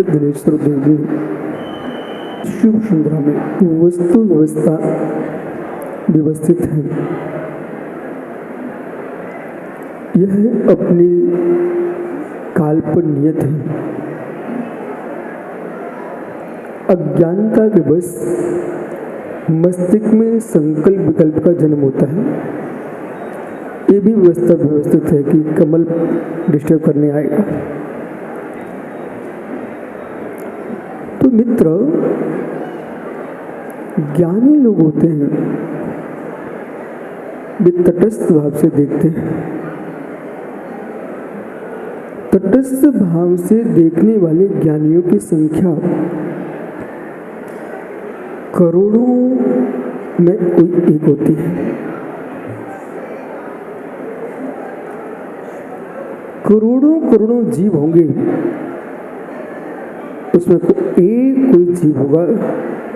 दिनेश्वर देवी शिव सुंदरा में वस्तु व्यवस्था व्यवस्थित है। यह अपनी काल पर नियत है। अज्ञानता के बस मस्तिष्क में संकल्प विकल्प का जन्म होता है। ये भी व्यवस्था व्यवस्थित है कि कमल डिस्टर्ब करने आएगा। तो मित्र, ज्ञानी लोग होते हैं, वे तटस्थ भाव से देखते हैं। तटस्थ भाव से देखने वाले ज्ञानियों की संख्या करोड़ों में कोई एक होती है। करोड़ों करोड़ों जीव होंगे, उसमें कोई जीव होगा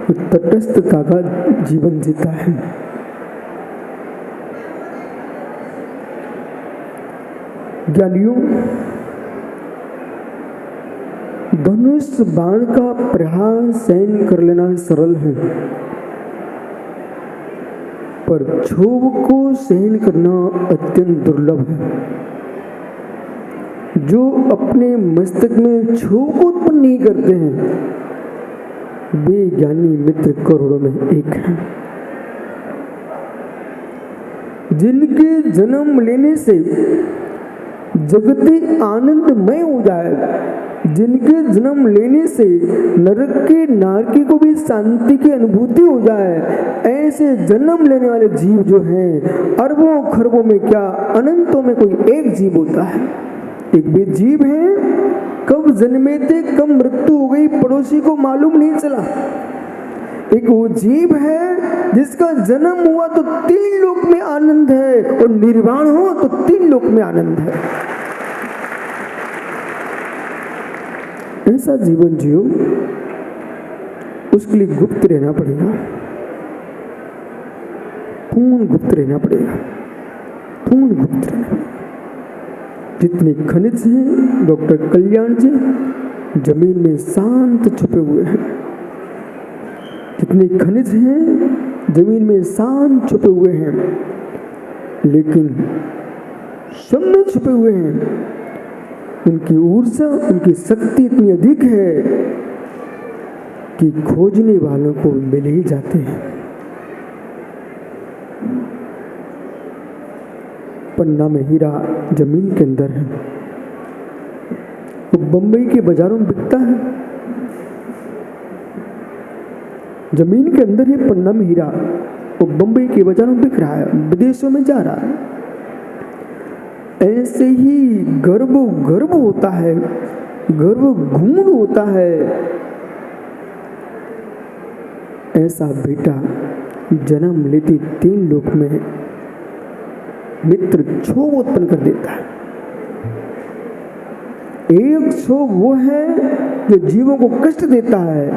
जो तटस्थता का जीवन जीता है। ज्ञानियों, धनुष बाण का प्रहार सहन कर लेना सरल है, पर क्षोभ को सहन करना अत्यंत दुर्लभ है। जो अपने मस्तक में क्षोभ को उत्पन्न नहीं करते हैं, वे ज्ञानी मित्र करोड़ों में एक हैं। जिनके जन्म लेने से जगत आनंदमय हो जाए, जिनके जन्म लेने से नरक के नारकी को भी शांति की अनुभूति हो जाए, ऐसे जन्म लेने वाले जीव जो हैं, अरबों खरबों में क्या अनंतों में कोई एक जीव होता है। एक भी जीव है, कब जन्मे थे कब मृत्यु हो गई पड़ोसी को मालूम नहीं चला। एक वो जीव है जिसका जन्म हुआ तो 3 लोक में आनंद है, और निर्वाण हो तो 3 लोक में आनंद है। ऐसा जीवन जियो, उसके लिए गुप्त रहना पड़ेगा, पूर्ण गुप्त रहना पड़ेगा, पूर्ण गुप्त रहना पड़ेगा। जितने खनिज हैं, डॉक्टर कल्याण जी जमीन में शांत छुपे हुए हैं। जितने खनिज हैं जमीन में शांत छुपे हुए हैं, लेकिन सब में छुपे हुए हैं। उनकी ऊर्जा, उनकी शक्ति इतनी अधिक है कि खोजने वालों को मिल ही जाते हैं। पन्ना में हीरा जमीन के अंदर है, वो बंबई के बाजारों में बिकता है। जमीन के अंदर है पन्ना में हीरा, वो बंबई के बाजारों में बिक रहा है, विदेशों में जा रहा है। ऐसे ही गर्व गर्व होता है, गर्व घूम होता है। ऐसा बेटा जन्म लेते 3 लोक में मित्र क्षोभ उत्पन्न कर देता है। एक क्षोभ वो है जो जीवों को कष्ट देता है,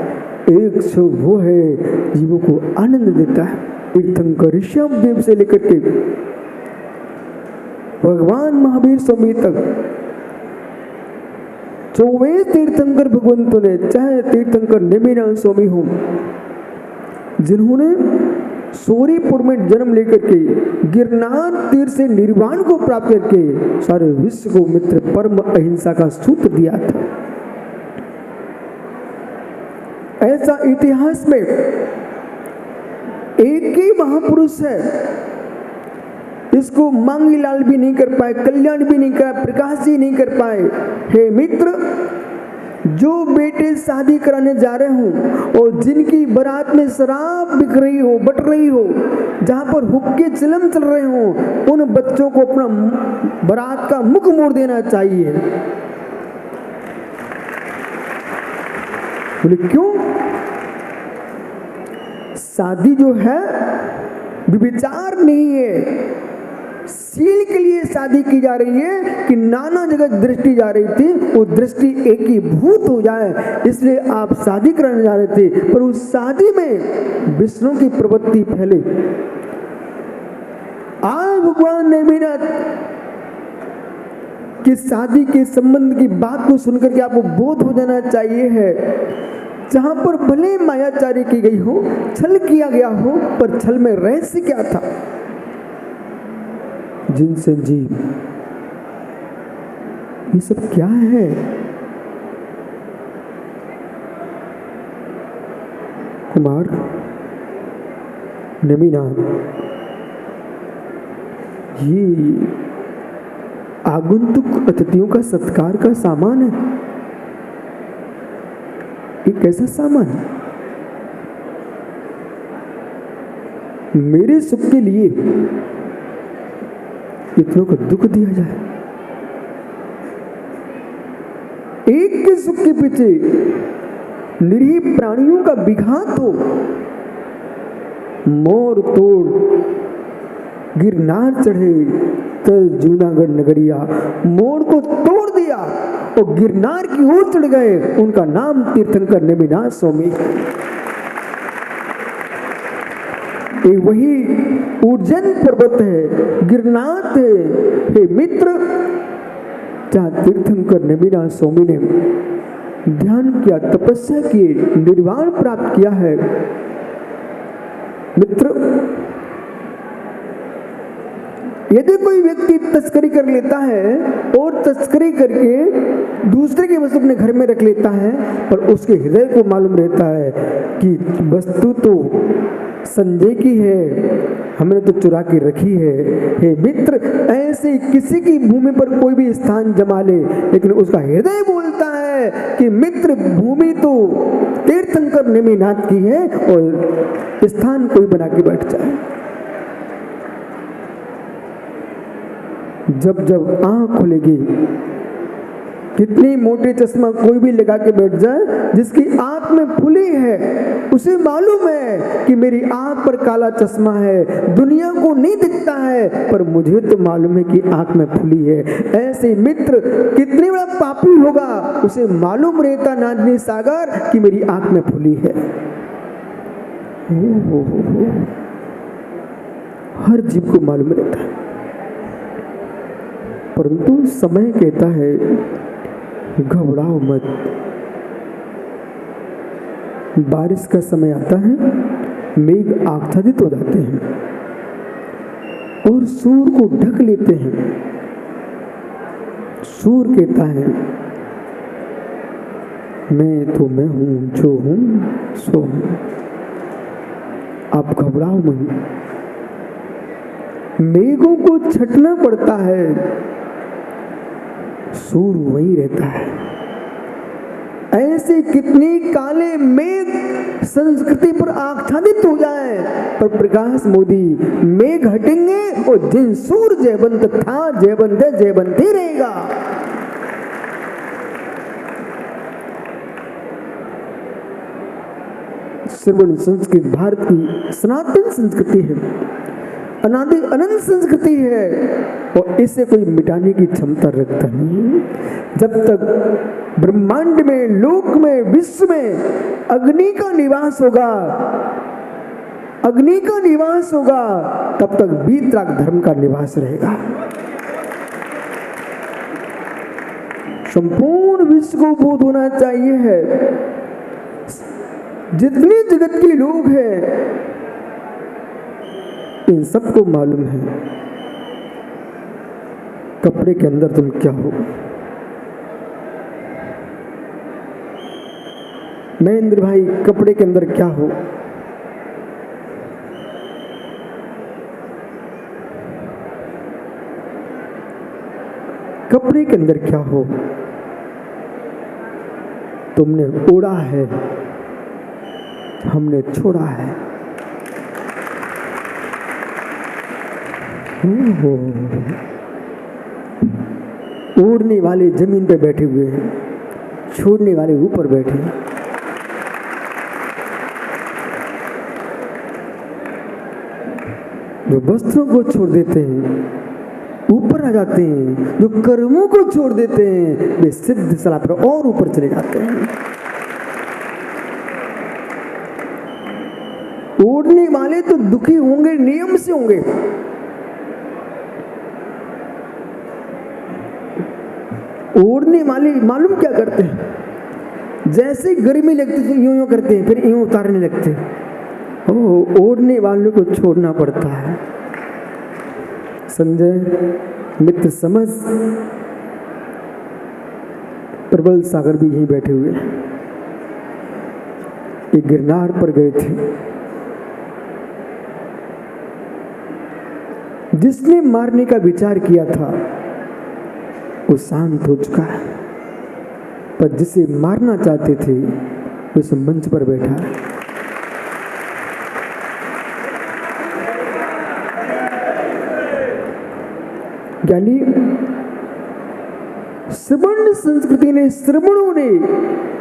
एक क्षोभ वो है जीवों को आनंद देता है। तीर्थंकर ऋषभदेव से लेकर के भगवान महावीर स्वामी तक 24 तीर्थंकर भगवंतों ने, चाहे तीर्थंकर नेमिनाथ स्वामी हो, जिन्होंने सूरीपुर में जन्म लेकर के गिरनार तीर से निर्वाण को प्राप्त करके सारे विश्व को मित्र परम अहिंसा का सूत्र दिया था। ऐसा इतिहास में एक ही महापुरुष है, इसको मांगीलाल भी नहीं कर पाए, कल्याण भी नहीं कर, प्रकाश जी नहीं कर पाए। हे मित्र, जो बेटे शादी कराने जा रहे हो और जिनकी बारात में शराब बिक रही हो, बट रही हो, जहां पर हुक्के चिलम चल रहे हो, उन बच्चों को अपना बारात का मुख मोड़ देना चाहिए। बोले क्यों? शादी जो है विचार नहीं है, सील के लिए शादी की जा रही है कि नाना जगह दृष्टि जा रही थी, वो दृष्टि एक ही भूत हो जाए, इसलिए आप शादी कराने जा रहे थे। पर उस शादी में विष्णु की प्रवृत्ति फैले। आज भगवान ने मेरा कि शादी के संबंध की बात को सुनकर के आपको बोध हो जाना चाहिए है, जहां पर भले मायाचारी की गई हो, छल किया गया हो, पर छल में रहस्य क्या था? जिनसे जीव, ये सब क्या है? कुमार, नेमिनाथ, ये आगंतुक अतिथियों का सत्कार का सामान है। एक ऐसा सामान मेरे सुख के लिए इतनों को दुख दिया जाए। एक के सुख के पीछे निरीह प्राणियों का विघात हो। मोर तोड़ गिरनार चढ़े तल जूनागढ़ नगरिया, मोर को तोड़ दिया और गिरनार की ओर चढ़ गए। उनका नाम तीर्थंकर नेमिनाथ स्वामी। ये वही उज्जैन पर्वत है, गिरनार है, हे मित्र, जहां तीर्थंकर नेमिनाथ स्वामी ने ध्यान किया, तपस्या की, निर्वाण प्राप्त किया है। मित्र, यदि कोई व्यक्ति तस्करी कर लेता है और तस्करी करके दूसरे की वस्तु अपने घर में रख लेता है, पर उसके हृदय को मालूम रहता है कि वस्तु तो संजय की है, हमने तो चुरा के रखी है। हे मित्र, ऐसे किसी की भूमि पर कोई भी स्थान जमा ले, लेकिन उसका हृदय बोलता है कि मित्र, भूमि तो तीर्थंकर नेमिनाथ की है और स्थान कोई बना के बैठ जाए। जब जब आंख खुलेगी, कितनी मोटे चश्मा कोई भी लगा के बैठ जाए, जिसकी आंख में फुली है, उसे मालूम है कि मेरी आंख पर काला चश्मा है, दुनिया को नहीं दिखता है, पर मुझे तो मालूम है कि आंख में फुली है। ऐसे मित्र कितने बड़ा पापी होगा, उसे मालूम रहता नादनी सागर कि मेरी आंख में फुली है। हो। हर जीव को मालूम रहता है, परंतु समय कहता है घबराओ मत। बारिश का समय आता है, मेघ आच्छादित हो जाते हैं और सूर को ढक लेते हैं। सूर कहता है, मैं हूं, जो हूं सो हूं। आप घबराओ मत। मेघों को छटना पड़ता है, सूर वही रहता है। ऐसे कितनी काले मेघ संस्कृति पर आच्छादित हो जाए, पर प्रकाश मोदी, मेघ हटेंगे और जिन सूर जयवंत था, जयवंत ही रहेगा। श्रवण संस्कृत भारत की सनातन संस्कृति है, अनादि अनंत संस्कृति है और इसे कोई मिटाने की क्षमता रखता नहीं। जब तक ब्रह्मांड में, लोक में, विश्व में अग्नि का निवास होगा, अग्नि का निवास होगा, तब तक वीतराग धर्म का निवास रहेगा। संपूर्ण विश्व को बोध होना चाहिए है, जितने जगत के लोग हैं इन सबको मालूम है कपड़े के अंदर तुम क्या हो। महेंद्र भाई, कपड़े के अंदर क्या हो? कपड़े के अंदर क्या हो? तुमने ओढ़ा है, हमने छोड़ा है। ओढ़ने वाले जमीन पे बैठे हुए हैं, छोड़ने वाले ऊपर बैठे हैं। जो वस्त्रों को छोड़ देते हैं ऊपर आ जाते हैं, जो कर्मों को छोड़ देते हैं वे सिद्ध सलाह पर और ऊपर चले जाते हैं। ओढ़ने वाले तो दुखी होंगे, नियम से होंगे। ओढ़ने वाले मालूम क्या करते हैं, जैसे गर्मी लगती है यूं यूं करते हैं, फिर यूं उतारने लगते हैं। ओढ़ने वालों को छोड़ना पड़ता है। संजय मित्र समझ, प्रबल सागर भी यहीं बैठे हुए हैं, ये गिरनार पर गए थे। जिसने मारने का विचार किया था वो शांत हो चुका है, पर जिसे मारना चाहते थे वो इस मंच पर बैठा है। यानी श्रवण संस्कृति ने, श्रवणों ने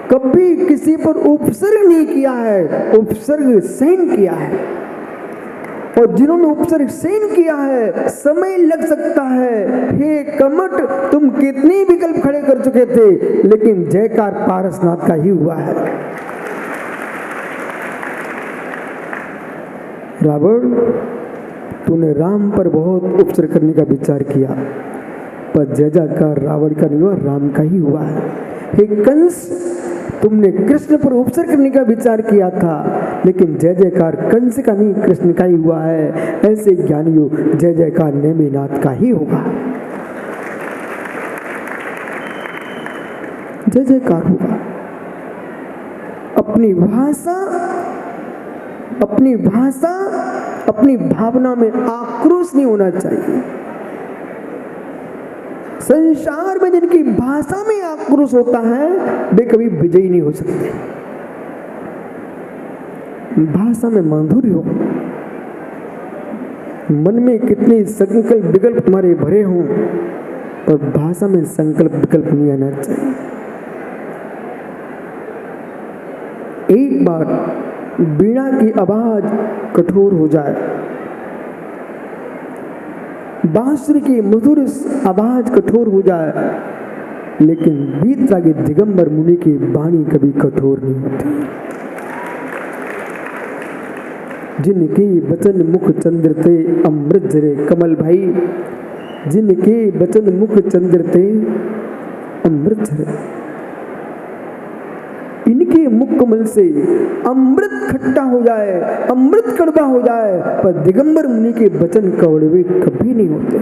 कभी किसी पर उपसर्ग नहीं किया है, उपसर्ग सहन किया है। और जिन्होंने उपसर्ग सहन किया है, समय लग सकता है। हे कमट, तुम कितने विकल्प खड़े कर चुके थे, लेकिन जयकार पारसनाथ का ही हुआ है। रावण, तूने राम पर बहुत उपसर्ग करने का विचार किया, पर जय जयकार रावण का नहीं हुआ, राम का ही हुआ है। हे कंस, तुमने कृष्ण पर उपसर्ग करने का विचार किया था, लेकिन जय जयकार कंस का नहीं, कृष्ण का ही हुआ है। ऐसे ज्ञानियों, जय जयकार नेमिनाथ का ही होगा, जय जयकार होगा। अपनी भाषा, अपनी भावना में आक्रोश नहीं होना चाहिए। संसार में जिनकी भाषा में आक्रोश होता है, वे कभी विजयी नहीं हो सकते। भाषा में माधुर्य हो, मन में कितने संकल्प विकल्प तुम्हारे भरे हों, पर भाषा में संकल्प विकल्प नहीं आना चाहिए। एक बार बीड़ा की आवाज कठोर हो जाए, बांसुरी की मधुर आवाज कठोर हो जाए, लेकिन वीतरागी दिगंबर मुनि की वाणी कभी कठोर नहीं होती। जिनके वचन मुख चंद्र ते अमृत झरे कमल भाई, जिनके वचन मुख चंद्र ते अमृत झरे, इनके मुख कमल से अमृत खट्टा हो जाए, अमृत कड़वा हो जाए, पर दिगंबर मुनि के वचन कड़वे कभी नहीं होते।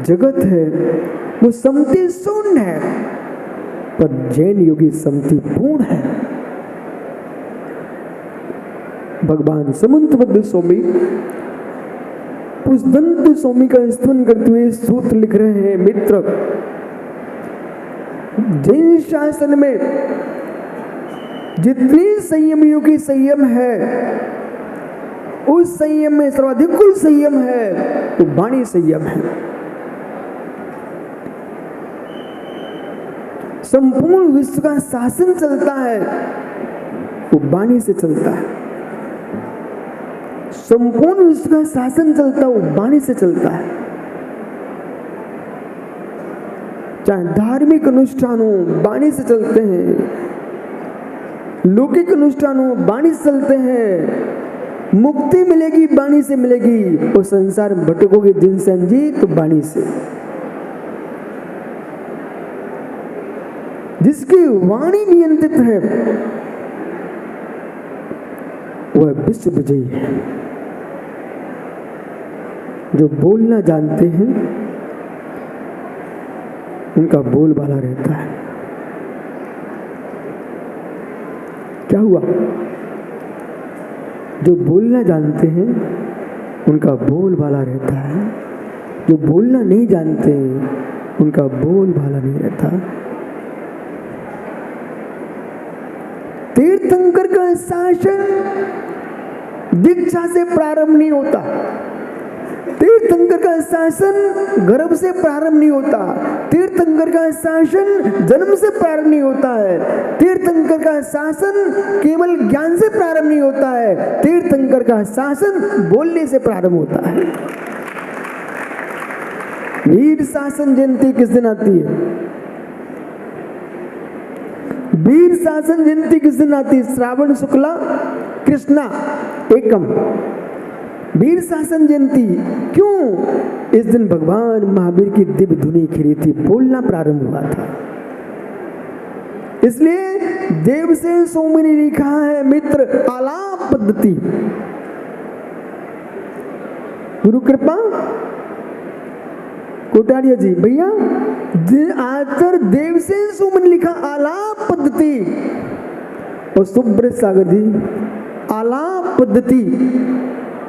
जगत है वो समति शून्य है, पर जैन योगी समति पूर्ण है। भगवान समंतबद्ध स्वामी पुष्पदंत स्वामी का स्तवन करते हुए सूत्र लिख रहे हैं, मित्र, जैन शासन में जितनी संयमियों की संयम है, उस संयम में सर्वाधिक कुल संयम है तो वाणी संयम है। संपूर्ण विश्व का शासन चलता है वो वाणी से चलता है। संपूर्ण विश्व का शासन चलता है वो वाणी से चलता है। चाहे धार्मिक अनुष्ठान हो, वाणी से चलते हैं, लौकिक अनुष्ठान हो, वाणी से चलते हैं। मुक्ति मिलेगी वाणी से मिलेगी, और संसार में भटकोगे जिनसे जी तो वाणी से। जिसकी वाणी नियंत्रित है वह विश्व विजयी है। जो बोलना जानते हैं उनका बोलबाला रहता है। क्या हुआ? जो बोलना जानते हैं उनका बोलबाला रहता है, जो बोलना नहीं जानते हैं उनका बोलबाला नहीं रहता। तीर्थंकर का शासन दीक्षा से प्रारंभ नहीं होता, तीर्थंकर का शासन गर्भ से प्रारंभ नहीं होता, तीर्थंकर का शासन जन्म से प्रारंभ नहीं होता है, तीर्थंकर का शासन केवल ज्ञान से प्रारंभ नहीं होता है, तीर्थंकर का शासन बोलने से प्रारंभ होता है। वीर शासन जयंती किस दिन आती है? वीर शासन जयंती किस दिन आती है? श्रावण शुक्ला कृष्णा एकम, वीर शासन जयंती क्यों? इस दिन भगवान महावीर की दिव्य धुनी खिली थी, बोलना प्रारंभ हुआ था। इसलिए देवसेन स्वामी ने लिखा है मित्र आलाप पद्धति। गुरु कृपा कोटारिया जी भैया आचार्य देवसेन स्वामी ने लिखा आलाप पद्धति, और सुब्रत सागर जी आलाप पद्धति,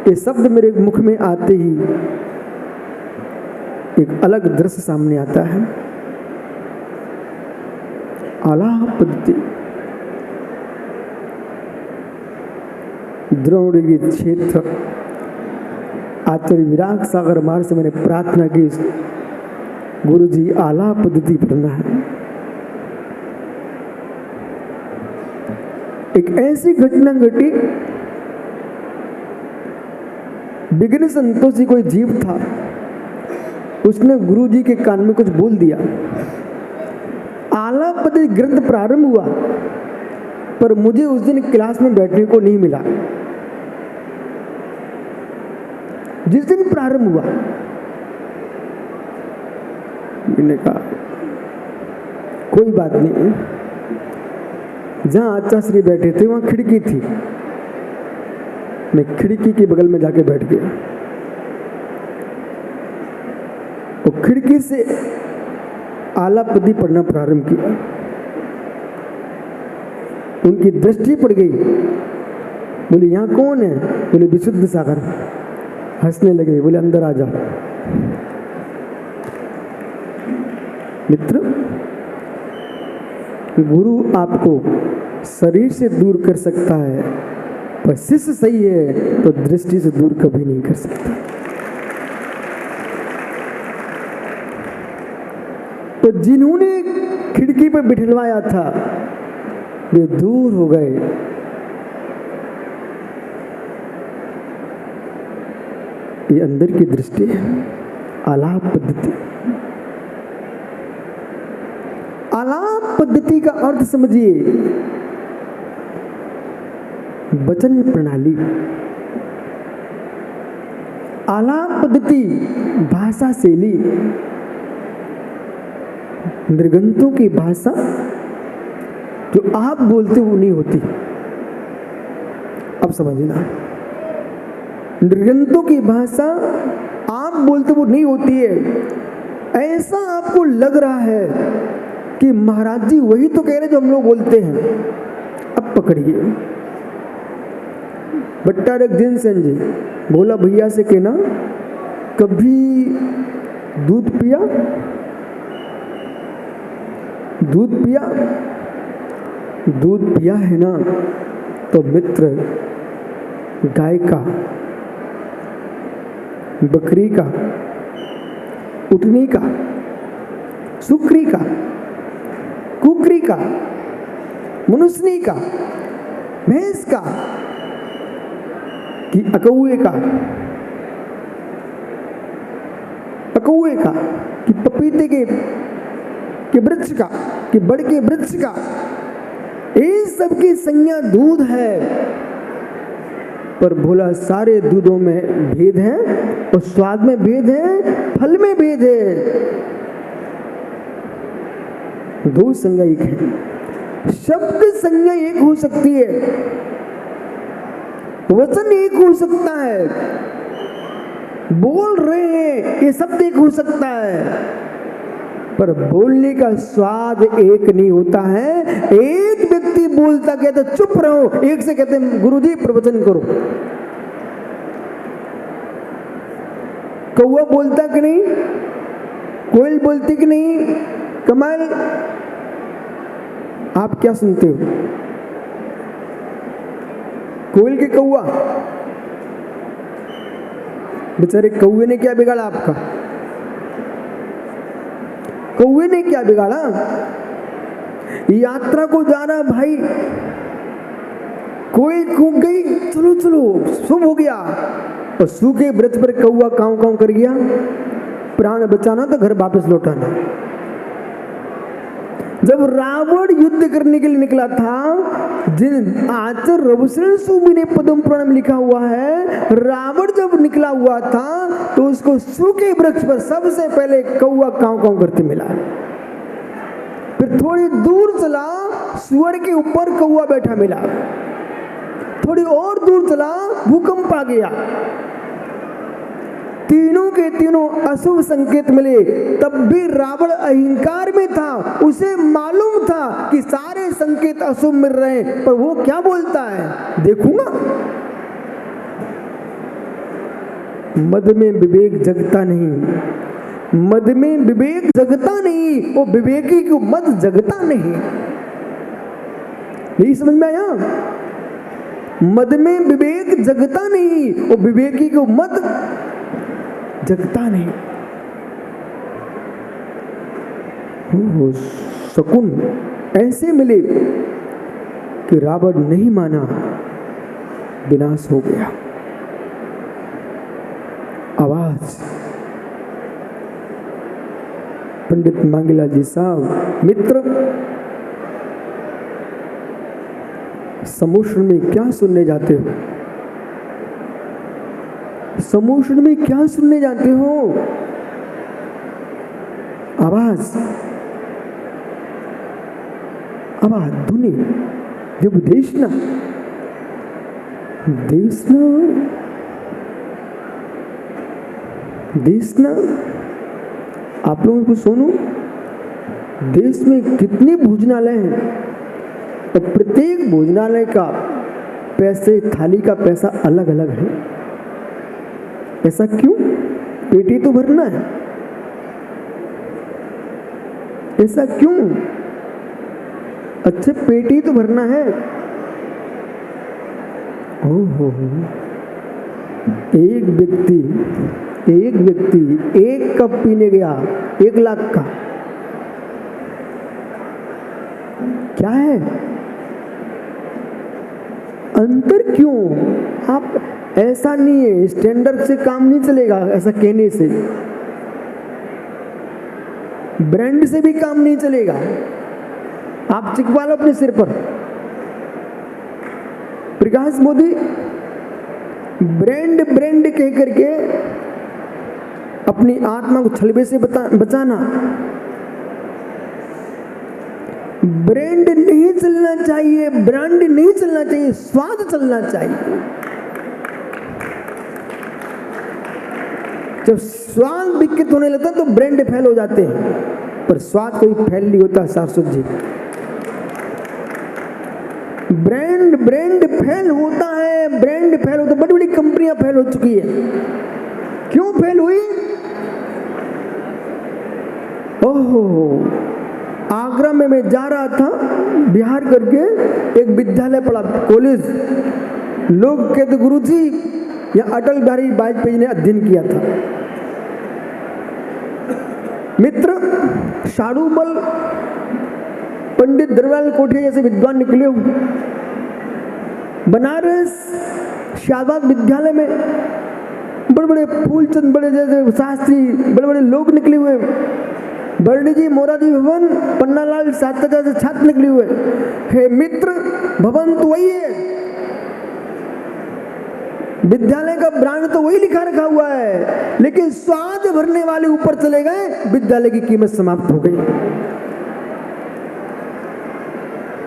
ये शब्द मेरे मुख में आते ही एक अलग दृश्य सामने आता है। आलाप पद्धति द्रोणगिरी क्षेत्र आचार्य विराग सागर मार्ग से मैंने प्रार्थना की, गुरु जी आलाप पद्धति पढ़ना है। एक ऐसी घटना घटी, विघ्न संतोषी कोई जीव था, उसने गुरु जी के कान में कुछ बोल दिया। आलाप पद्धति ग्रंथ प्रारंभ हुआ, पर मुझे उस दिन क्लास में बैठने को नहीं मिला। जिस दिन प्रारंभ हुआ मैंने कहा कोई बात नहीं, जहां आचार्य बैठे थे वहां खिड़की थी, मैं खिड़की के बगल में जाके बैठ गया। वो खिड़की से आलाप पद्धति पढ़ना प्रारंभ किया। उनकी दृष्टि पड़ गई, बोले यहाँ कौन है? बोले विशुद्ध सागर। हंसने लगे, बोले अंदर आ जाओ। मित्र, गुरु आपको शरीर से दूर कर सकता है, पर शिष्य सही है तो दृष्टि से दूर कभी नहीं कर सकता। तो जिन्होंने खिड़की पर बिठलवाया था वे दूर हो गए। ये अंदर की दृष्टि है, आलाप पद्धति। आलाप पद्धति का अर्थ समझिए, वचन प्रणाली। आलाप पद्धति भाषा शैली, निर्गंतों की भाषा जो आप बोलते वो नहीं होती। अब समझना, निर्गंतों की भाषा आप बोलते वो नहीं होती है। ऐसा आपको लग रहा है कि महाराज जी वही तो कह रहे जो हम लोग बोलते हैं। अब पकड़िए, भट्टा रघुदीन सेन जी बोला भैया से कहना कभी दूध पिया? दूध पिया? दूध पिया है ना? तो मित्र, गाय का, बकरी का, उटनी का, सुकरी का, कुकरी का, मनुष्यनी का, भैंस का, कि अकौए का, अकौए का, कि पपीते के वृक्ष का, कि बड़ के वृक्ष का, ये सब की संज्ञा दूध है। पर बोला सारे दूधों में भेद है, और स्वाद में भेद है, फल में भेद है। दो संज्ञा एक है। शब्द संज्ञा एक हो सकती है, वचन एक हो सकता है, बोल रहे हैं ये शब्द एक हो सकता है, पर बोलने का स्वाद एक नहीं होता है। एक व्यक्ति बोलता कहता चुप रहो, एक से कहते गुरुजी प्रवचन करो। कौवा बोलता कि नहीं? कोयल बोलती कि नहीं? कमाल, आप क्या सुनते हो? कोयल के कौवा? बेचारे कौवे ने क्या बिगाड़ा आपका? कौवे ने क्या बिगाड़ा? यात्रा को जा रहा भाई, कोयल कूक गई, चलो चलो शुभ हो गया, और सूखे व्रत पर कौवा कांव कांव कर गया। प्राण बचाना तो घर वापस लौटाना। जब रावण युद्ध करने के लिए निकला था, जिन आचार्य रविशरण सूबी ने पद्म पुराण में लिखा हुआ है, रावण जब निकला हुआ था तो उसको सूखे वृक्ष पर सबसे पहले कौवा कांव कांव करते मिला। फिर थोड़ी दूर चला, सुअर के ऊपर कौवा बैठा मिला। थोड़ी और दूर चला, भूकंप आ गया। तीनों के तीनों अशुभ संकेत मिले। तब भी रावण अहंकार में था, उसे मालूम था कि सारे संकेत अशुभ मिल रहे हैं, पर वो क्या बोलता है, देखूंगा। मद में विवेक जगता नहीं, मद में विवेक जगता नहीं, वो विवेकी को मद जगता नहीं। यही समझ में आया? मद में विवेक जगता नहीं, वो विवेकी को मद जगता नहीं। हो शकुन ऐसे मिले कि रावण नहीं माना, विनाश हो गया। आवाज पंडित मांगीलाल जी साहब, मित्र समुद्र में क्या सुनने जाते हो? समुद्र में क्या सुनने जाते हो? आवाज, आवाज, ध्वनि, जब देशना, देशना, देशना। आप लोगों को सुनो, देश में कितने भोजनालय हैं और प्रत्येक भोजनालय का पैसे, थाली का पैसा अलग अलग है। ऐसा क्यों? पेटी तो भरना है। ऐसा क्यों? अच्छे पेटी तो भरना है। ओहो, एक व्यक्ति एक कप पीने गया 1 लाख का। क्या है अंतर? क्यों? आप ऐसा नहीं है, स्टैंडर्ड से काम नहीं चलेगा। ऐसा कहने से, ब्रांड से भी काम नहीं चलेगा। आप चिकवा लो अपने सिर पर। प्रकाश मोदी ब्रांड ब्रांड कह करके अपनी आत्मा को छलबे से बचाना। ब्रांड नहीं चलना चाहिए, ब्रांड नहीं चलना चाहिए, स्वाद चलना चाहिए। जब स्वाद विकसित होने लगता तो ब्रांड फेल हो जाते हैं, पर स्वाद कोई फेल नहीं होता। सारस्वत जी, ब्रांड फेल होता है, ब्रांड फेल होता है। बड़ी बड़ी कंपनियां फेल हो चुकी है। क्यों फेल हुई? ओहो, आगरा में मैं जा रहा था, बिहार करके एक विद्यालय पढ़ा, कॉलेज। लोग कहते गुरुजी या अटल बिहारी वाजपेयी ने अध्ययन किया था। मित्र, शाड़ूमल, पंडित दरबार कोठिया जैसे विद्वान निकले हो। बनारस शाहबाद विद्यालय में बड़े बड़े फूलचंद, बड़े जैसे शास्त्री, बड़े बड़े लोग निकले हुए। बर्णी जी, मोरारजी भवन, पन्नालाल सातकर्णी जैसे छात्र निकले हुए। हे मित्र, भवन तो वही है, विद्यालय का ब्रांड तो वही लिखा रखा हुआ है, लेकिन स्वाद भरने वाले ऊपर चले गए, विद्यालय की कीमत समाप्त हो गई।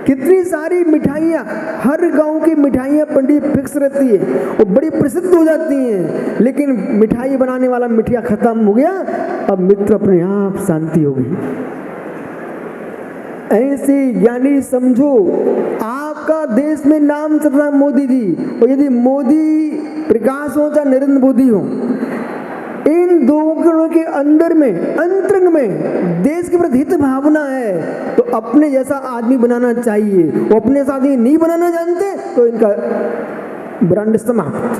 कितनी सारी मिठाइयाँ, हर गांव की मिठाइयाँ पंडित फिक्स रहती है और बड़ी प्रसिद्ध हो जाती हैं, लेकिन मिठाई बनाने वाला मिठाई खत्म हो गया। अब मित्र अपने आप शांति हो गई। ऐसे यानी समझो, आपका देश में नाम चल रहा है मोदी जी, और यदि मोदी प्रकाश हो चाहे नरेंद्र मोदी हो, इन दोनों के अंदर में, अंतरंग में देश के प्रति हित भावना है, तो अपने जैसा आदमी बनाना चाहिए। वो अपने जैसा आदमी नहीं बनाना जानते तो इनका ब्रांड समाप्त।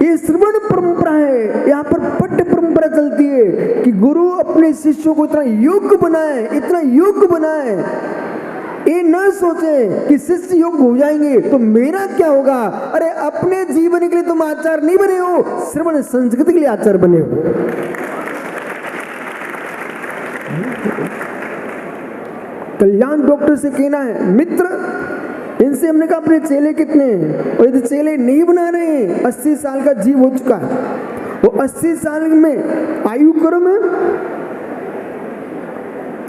ये श्रवण परंपरा है, यहाँ पर पट्ट परंपरा चलती है कि गुरु अपने शिष्यों को इतना योग्य बनाए, इतना योग्य बनाए। ये न सोचे कि शिष्य योग्य हो जाएंगे तो मेरा क्या होगा। अरे अपने जीवन के लिए तुम आचार्य नहीं बने हो, श्रवण संस्कृति के लिए आचार्य बने हो। कल्याण डॉक्टर से कहना है, मित्र इनसे हमने कहा अपने चेले कितने हैं, और यदि चेले नहीं बना रहे हैं, 80 साल का जीव हो चुका है, वो 80 साल में आयु क्रम है,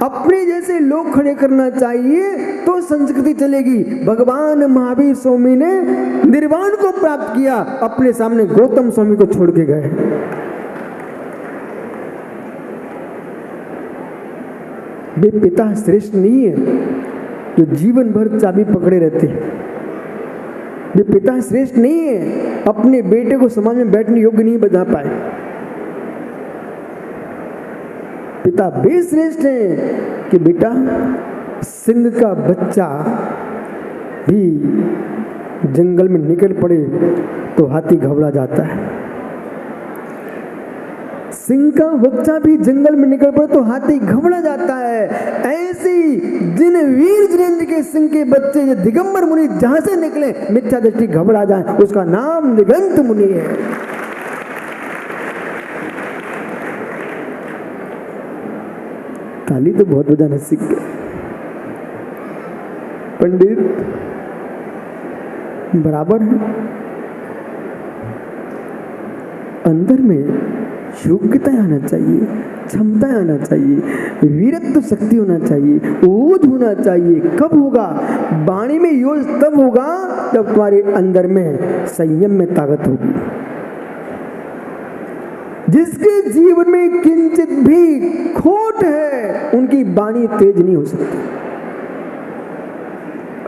अपने जैसे लोग खड़े करना चाहिए तो संस्कृति चलेगी। भगवान महावीर स्वामी ने निर्वाण को प्राप्त किया, अपने सामने गौतम स्वामी को छोड़ के गए। वे पिता श्रेष्ठ नहीं है जो जीवन भर चाबी पकड़े रहते हैं। वे पिता श्रेष्ठ नहीं है, अपने बेटे को समाज में बैठने योग्य नहीं बना पाए। पिता वे श्रेष्ठ हैं कि बेटा सिंह का बच्चा भी जंगल में निकल पड़े तो हाथी घबरा जाता है, सिंह का बच्चा भी जंगल में निकल पड़े तो हाथी घबरा जाता है। ऐसी जिन वीर जिनेंद्र के सिंह के बच्चे जो दिगंबर मुनि जहां से निकले मिथ्या दृष्टि घबरा जाए, उसका नाम दिगंत मुनि है। ताली तो बहुत बजाना सीख गए पंडित, बराबर है। अंदर में योग्यता आना चाहिए, क्षमता आना चाहिए, वीरत्व शक्ति होना चाहिए, ओज होना चाहिए। कब होगा? वाणी में योज तब होगा जब तुम्हारे अंदर में संयम में ताकत होगी। जिसके जीवन में किंचित भी खोट है उनकी वाणी तेज नहीं हो सकती।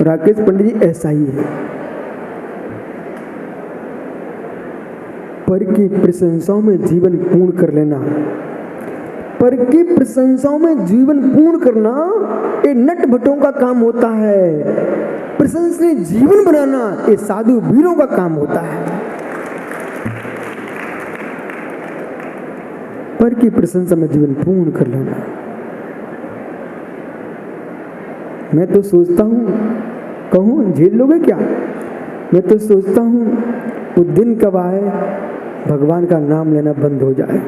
राकेश पंडित जी ऐसा ही है। पर की प्रशंसाओं में जीवन पूर्ण कर लेना, पर की प्रशंसाओं में जीवन पूर्ण करना ये नट भटों का काम होता है। प्रशंसनीय जीवन बनाना ये साधु वीरों का काम होता है। पर की प्रशंसा में जीवन पूर्ण कर लेना। मैं तो सोचता हूं, कहूं झेल लोगे क्या? मैं तो सोचता हूं वो दिन कब आए भगवान का नाम लेना बंद हो जाए।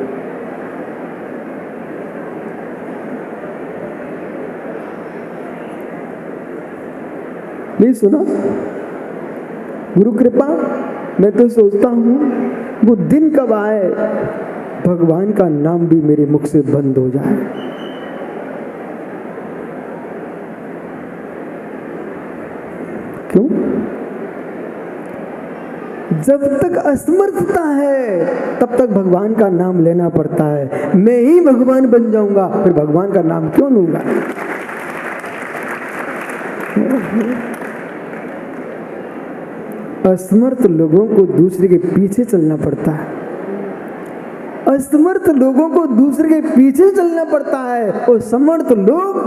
नहीं सुना? गुरु कृपा, मैं तो सोचता हूं वो दिन कब आए भगवान का नाम भी मेरे मुख से बंद हो जाए। क्यों? जब तक असमर्थता है तब तक भगवान का नाम लेना पड़ता है। मैं ही भगवान बन जाऊंगा, फिर भगवान का नाम क्यों लूंगा? असमर्थ लोगों को दूसरे के पीछे चलना पड़ता है। असमर्थ लोगों को दूसरे के पीछे चलना पड़ता है और समर्थ लोग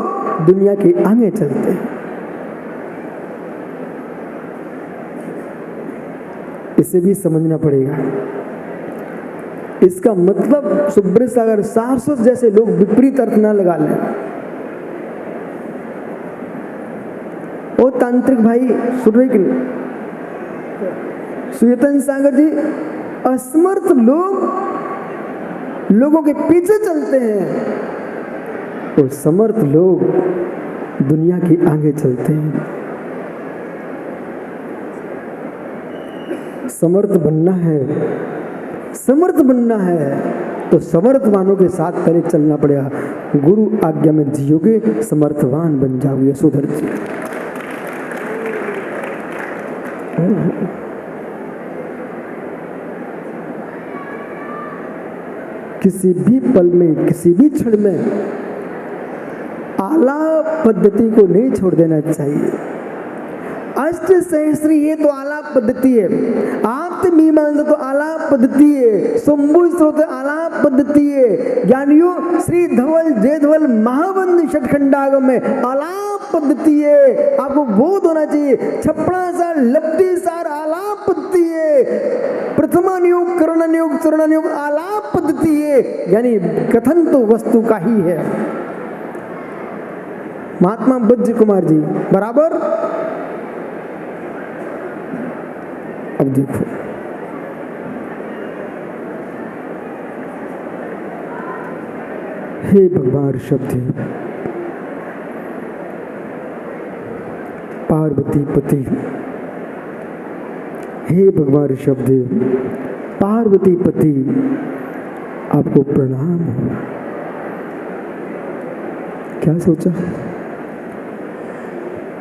दुनिया के आगे चलते हैं। इसे भी समझना पड़ेगा। इसका मतलब सुब्रत सागर सारस्वत जैसे लोग विपरीत अर्थ ना लगा लें। ओ तांत्रिक भाई सुन रहे कि नहीं? सुयतन सागर जी, असमर्थ लोगों के पीछे चलते हैं और समर्थ लोग दुनिया के आगे चलते हैं। समर्थ बनना है तो समर्थवानों के साथ पहले चलना पड़ेगा। गुरु आज्ञा में जियोगे समर्थवान बन जाओगे। सुधर जी, किसी भी पल में, किसी भी क्षण में आलाप पद्धति को नहीं छोड़ देना चाहिए। अष्ट सहस्त्री ये तो आलाप पद्धति है, आप्त मीमांसा तो आलाप पद्धति है, शंभु स्त्रोत आलाप पद्धति है, ज्ञानियों श्री धवल जय धवल महाबंध षटखंडागम में आलाप पद्धति है। आपको बोध होना चाहिए। छप्पड़ा सार लब्धि सार आलाप पद्धति है, प्रथमा नियोग करण नियोग चरण नियोग आलाप पद्धति है, यानी कथन तो वस्तु का ही है। महात्मा बज्र कुमार जी बराबर। अब देखो, हे भगवान ऋषभदेव, पार्वती पति, हे भगवान ऋषभदेव, पार्वती पति, आपको प्रणाम हो। क्या सोचा?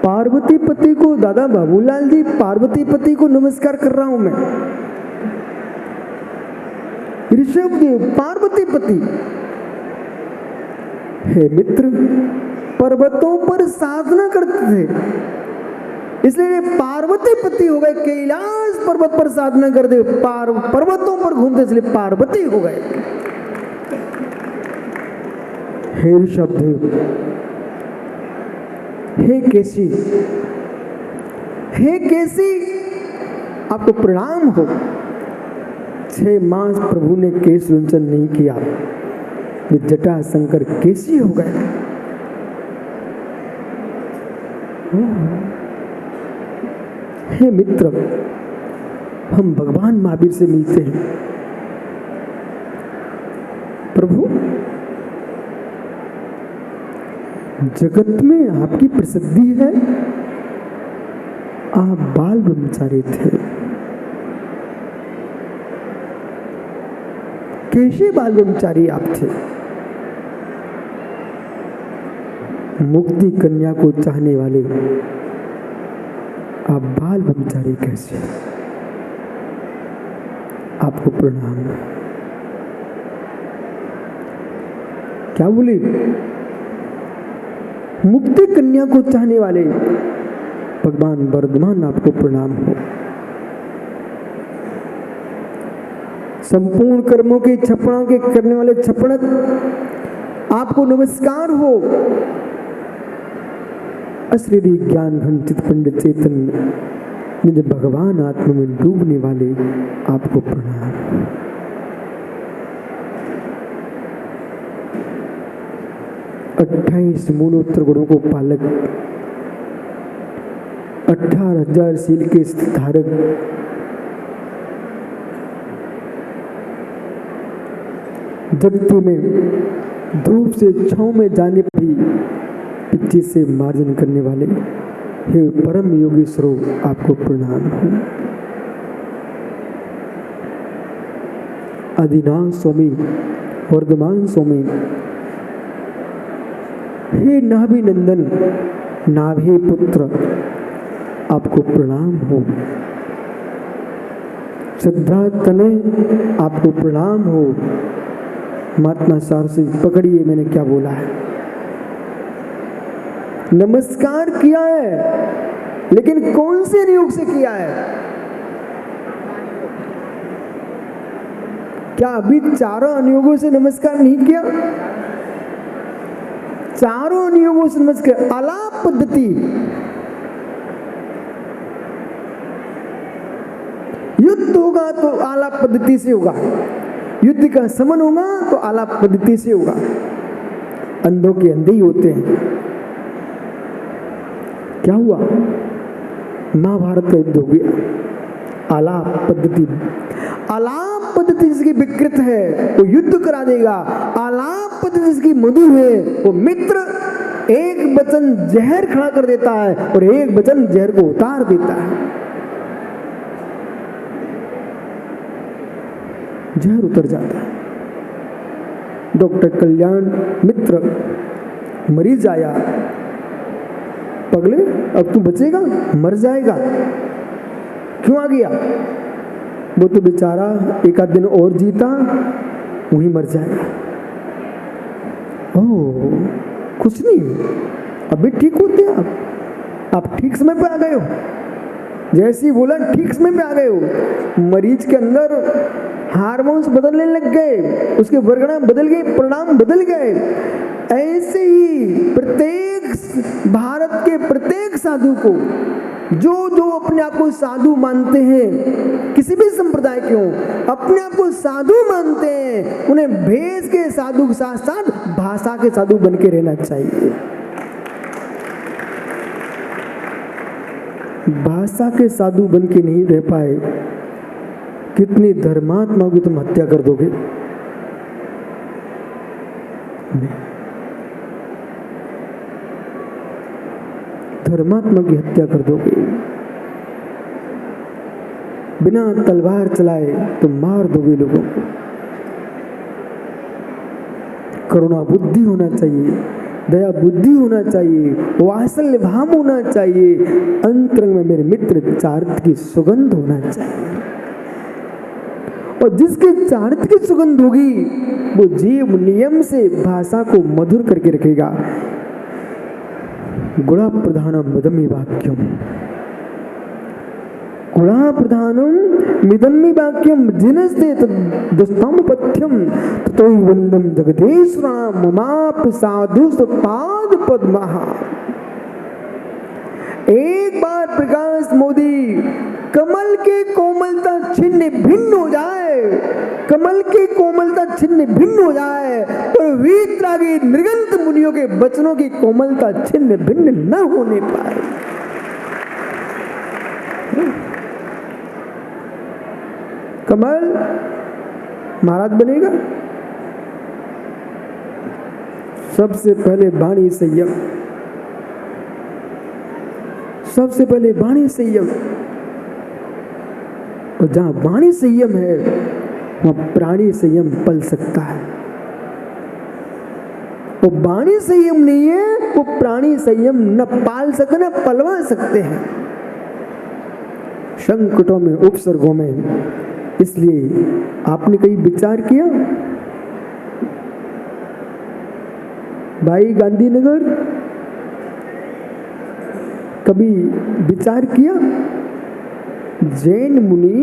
पार्वती पति को, दादा बाबूलाल जी, पार्वती पति को नमस्कार कर रहा हूं मैं। ऋषभदेव, पार्वती पति। हे मित्र, पर्वतों पर साधना करते थे, इसलिए पार्वती पति हो गए। कैलाश पर्वत पर साधना करते, पर्वतों पर घूमते, इसलिए पार्वती हो गए। हे ऋषभदेव, हे केसी, हे केसी, आपको प्रणाम हो। 6 मास प्रभु ने केश रुंचन नहीं किया, वे जटा शंकर केसी हो गए। हे मित्र, हम भगवान महावीर से मिलते हैं। प्रभु, जगत में आपकी प्रसिद्धि है, आप बाल ब्रह्मचारी थे। कैसे बाल ब्रह्मचारी आप थे? मुक्ति कन्या को चाहने वाले आप बाल ब्रह्मचारी कैसे? आपको प्रणाम। क्या बोले? मुक्ति कन्या को चाहने वाले भगवान वर्धमान, आपको प्रणाम हो। संपूर्ण कर्मों के छपणों के करने वाले छपणक, आपको नमस्कार हो। अश्रीरी ज्ञान घन चित पंडित चेतन निज भगवान आत्मा में डूबने वाले, आपको प्रणाम। 28 मूलोत्तर गुणों को पालक, 18,000 शील के धारक, जगती में धूप से छांव में जाने पर भी पीछे से मार्जन करने वाले, हे परम योगी स्वरूप, आपको प्रणाम है। आदिनाथ स्वामी, वर्धमान स्वामी, हे नाभि नंदन, नाभि पुत्र, आपको प्रणाम हो। श्रद्धा तनय, आपको प्रणाम हो। महात्मा सार से पकड़िए, मैंने क्या बोला है। नमस्कार किया है, लेकिन कौन से नियोग से किया है? क्या अभी चारों अनुयोगों से नमस्कार नहीं किया? चारों अनुयोगों से नमस्कार। आलाप पद्धति, युद्ध होगा तो आलाप पद्धति से होगा, युद्ध का समन होगा तो आलाप पद्धति से होगा। अंधों के अंधे ही होते हैं। क्या हुआ? महाभारत का युद्ध हो गया। आलाप पद्धति, आलाप पद्धति जिसकी विकृत है वो युद्ध करा देगा। आलाप पद्धति जिसकी मधुर है वो मित्र एक वचन जहर खड़ा कर देता है और एक वचन जहर को उतार देता है। जहर उतर जाता है। डॉक्टर कल्याण मित्र, मरीज आया, पगले अब तू बचेगा, मर जाएगा। क्यों आ गया? वो तो बेचारा एक आध दिन और जीता, वहीं मर जाएगा। ओह, कुछ नहीं, अभी ठीक होते आप ठीक समय पे आ गए हो। जैसे ही बोला ठीक समय पे आ गए हो। मरीज के अंदर हार्मोन्स बदलने लग गए, उसके वर्गना बदल गए, परिणाम बदल गए। ऐसे ही प्रत्येक भारत के प्रत्येक साधु को, जो जो अपने आप को साधु मानते हैं, किसी भी संप्रदाय के हो, अपने आप को साधु मानते हैं, उन्हें भेष के साधु के साथ साथ भाषा के साधु बन के रहना चाहिए। भाषा के साधु बन के नहीं रह पाए, कितनी धर्मात्मा की तुम हत्या कर दोगे। नहीं। धर्मात्मा की हत्या कर दोगे, बिना तलवार चलाए तो मार दोगे लोगों को। करुणा बुद्धि होना चाहिए, दया बुद्धि होना चाहिए, वात्सल्य भाव होना चाहिए, अंतरंग में मेरे मित्र चारित्र की सुगंध होना चाहिए। और जिसके चारित्र की सुगंध होगी वो जीव नियम से भाषा को मधुर करके रखेगा। गुणा प्रधानम मिदम्मि वाक्यम, गुणा प्रधानम मिदम्मि वाक्यम जिनस्ते दस्तामुपथ्यम ततो वंदम जगदीश्वराम ममाप साधु पाद पद्मः। एक बार प्रकाश मोदी कमल की कोमलता छिन्न भिन्न हो जाए, कमल की कोमलता छिन्न भिन्न हो जाए और वीतरागी निर्गंत मुनियों के वचनों की कोमलता छिन्न भिन्न न होने पाए। कमल महाराज बनेगा। सबसे पहले वाणी संयम, सबसे पहले वाणी संयम। और जहां वाणी संयम है वहां प्राणी संयम पल सकता है। वो वाणी संयम नहीं है, वो प्राणी संयम न पाल सके न पलवा सकते हैं संकटों में, उपसर्गों में। इसलिए आपने कहीं विचार किया भाई गांधीनगर, कभी विचार किया जैन मुनि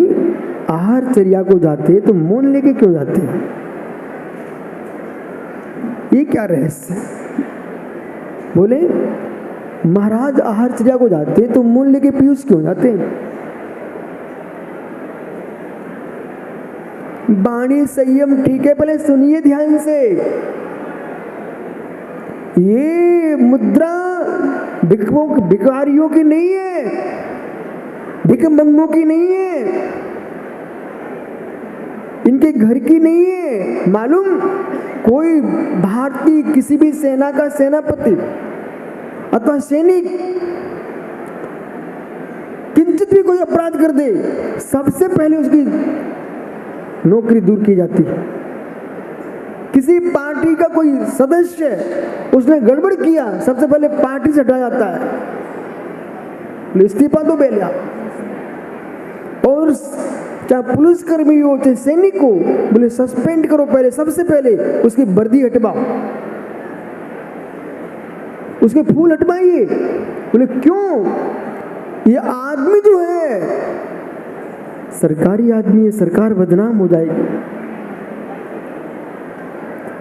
आहारचर्या को जाते तो मौन लेके क्यों जाते हैं? ये क्या रहस्य है? बोले महाराज आहारचर्या को जाते तो मौन लेके पीयूष क्यों जाते हैं? वाणी संयम ठीक है, पहले सुनिए ध्यान से। ये मुद्रा भिखारियों की नहीं है, भिखमंगों की नहीं है, इनके घर की नहीं है। मालूम, कोई भारतीय किसी भी सेना का सेनापति अथवा सैनिक किंचित भी कोई अपराध कर दे, सबसे पहले उसकी नौकरी दूर की जाती है। किसी पार्टी का कोई सदस्य उसने गड़बड़ किया, सबसे पहले पार्टी से हटाया जाता है, इस्तीफा दो बेलिया। और चाहे पुलिसकर्मी हो चाहे सैनिक हो, बोले सस्पेंड करो, पहले सबसे पहले उसकी वर्दी हटवाओ, उसके फूल हटवाइए। बोले क्यों? ये आदमी जो है सरकारी आदमी है, सरकार बदनाम हो जाएगी।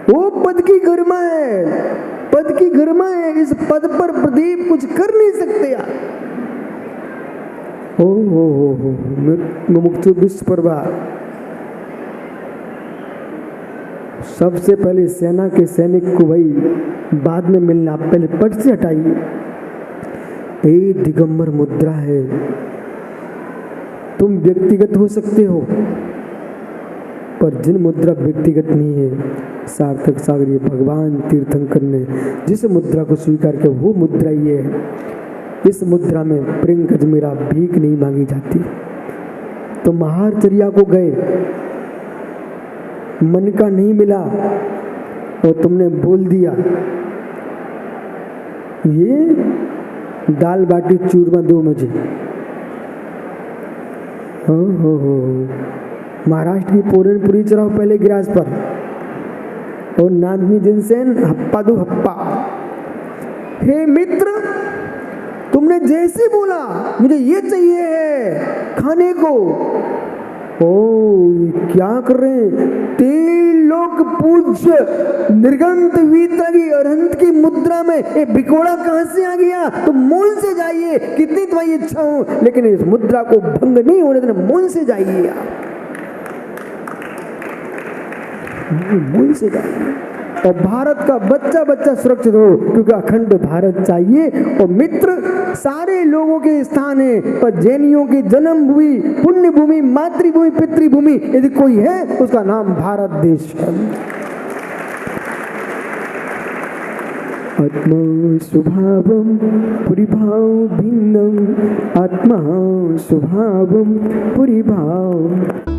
वो पद की गरिमा है, पद की गरिमा है, इस पद पर प्रदीप कुछ कर नहीं सकते यार। हो मुमुक्षु विश्व परवा, सबसे पहले सेना के सैनिक को भाई बाद में मिलना, पहले पद से हटाइए। ये दिगंबर मुद्रा है। तुम व्यक्तिगत हो सकते हो, पर जिन मुद्रा व्यक्तिगत नहीं है, सार्थक सागरी भगवान तीर्थंकर ने जिस मुद्रा को स्वीकार किया वो मुद्रा ये है। इस मुद्रा में प्रिंग अजमेरा भीख नहीं मांगी जाती। तो महारचर्या को गए, मन का नहीं मिला और तुमने बोल दिया ये दाल बाटी चूरमा दो मुझे। हो महाराष्ट्र की पूरनपुरी चढ़ाओ पहले गिरास पर, और नादनी जिनसेन हप्पा दो हप्पा। हे मित्र, तुमने जैसे बोला मुझे ये चाहिए है खाने को, ओ क्या कर रहे हैं? तीन लोग पूज्य निर्गंत वीतरागी अरहंत की मुद्रा में ये भिकोड़ा कहां से आ गया? तो मौन से जाइए, कितनी तुम्हारी इच्छा हो, लेकिन इस मुद्रा को भंग नहीं होने देना। मौन से जाइए, मौन से जाइए। और भारत का बच्चा बच्चा सुरक्षित हो, क्योंकि अखंड भारत चाहिए। और मित्र, सारे लोगों के स्थान है, पर जैनियों की जन्मभूमि, पुण्य भूमि, मातृभूमि, पितृभूमि यदि कोई है उसका नाम भारत देश है। आत्मा स्वभावं परिभाव भिन्नम, आत्मा स्वभावं परिभाव।